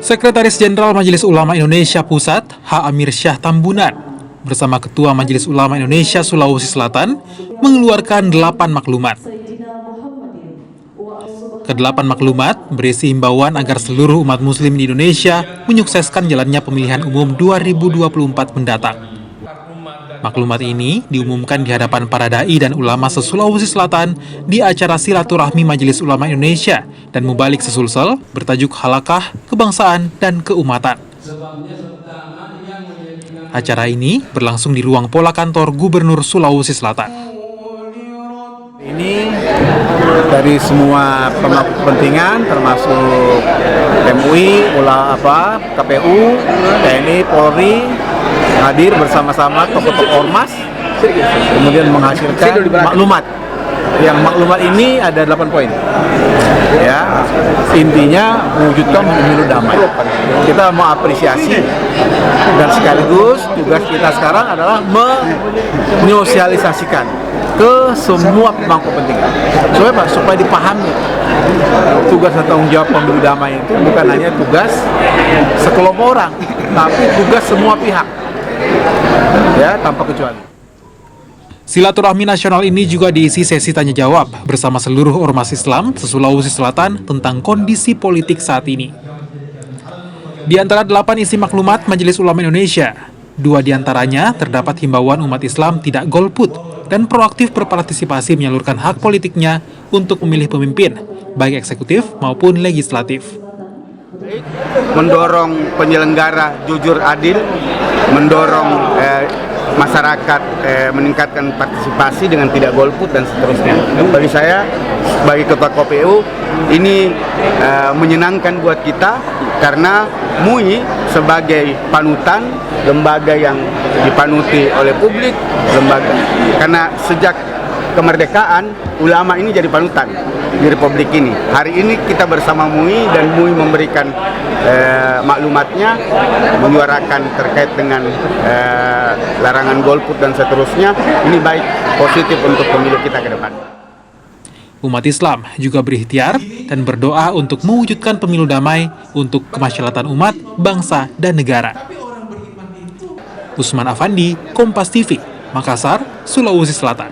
Sekretaris Jenderal Majelis Ulama Indonesia Pusat, H. Amir Syah Tambunan, bersama Ketua Majelis Ulama Indonesia Sulawesi Selatan, mengeluarkan 8 maklumat. Kedelapan maklumat berisi himbauan agar seluruh umat muslim di Indonesia menyukseskan jalannya pemilihan umum 2024 mendatang. Maklumat ini diumumkan di hadapan para dai dan ulama se-Sulawesi Selatan di acara silaturahmi Majelis Ulama Indonesia dan Mubalik Sesulsel bertajuk Halakah, Kebangsaan, dan Keumatan. Acara ini berlangsung di ruang pola kantor Gubernur Sulawesi Selatan. Ini dari semua pemangku kepentingan termasuk MUI, KPU, TNI, Polri hadir bersama-sama tokoh-tokoh ormas, kemudian menghasilkan maklumat. Yang maklumat ini ada 8 poin. Ya, intinya mewujudkan pemilu damai. Kita mau apresiasi dan sekaligus tugas kita sekarang adalah menyosialisasikan ke semua pemangku kepentingan supaya dipahami tugas dan tanggung jawab pemilu damai itu bukan hanya tugas sekelompok orang, tapi tugas semua pihak, ya, tanpa kecuali. Silaturahmi nasional ini juga diisi sesi tanya-jawab bersama seluruh ormas Islam se-Sulawesi Selatan tentang kondisi politik saat ini. Di antara 8 isi maklumat Majelis Ulama Indonesia, 2 diantaranya terdapat himbauan umat Islam tidak golput dan proaktif berpartisipasi menyalurkan hak politiknya untuk memilih pemimpin, baik eksekutif maupun legislatif. Mendorong penyelenggara jujur adil, mendorong masyarakat meningkatkan partisipasi dengan tidak golput dan seterusnya. Bagi saya, sebagai Ketua KPU, ini menyenangkan buat kita karena MUI sebagai panutan, lembaga yang dipanuti oleh publik, lembaga karena sejak kemerdekaan ulama ini jadi panutan di Republik ini. Hari ini kita bersama MUI dan MUI memberikan maklumatnya, menyuarakan terkait dengan larangan golput dan seterusnya. Ini baik, positif untuk pemilu kita ke depan. Umat Islam juga berikhtiar dan berdoa untuk mewujudkan pemilu damai untuk kemaslahatan umat, bangsa, dan negara. Usman Afandi, Kompas TV, Makassar, Sulawesi Selatan.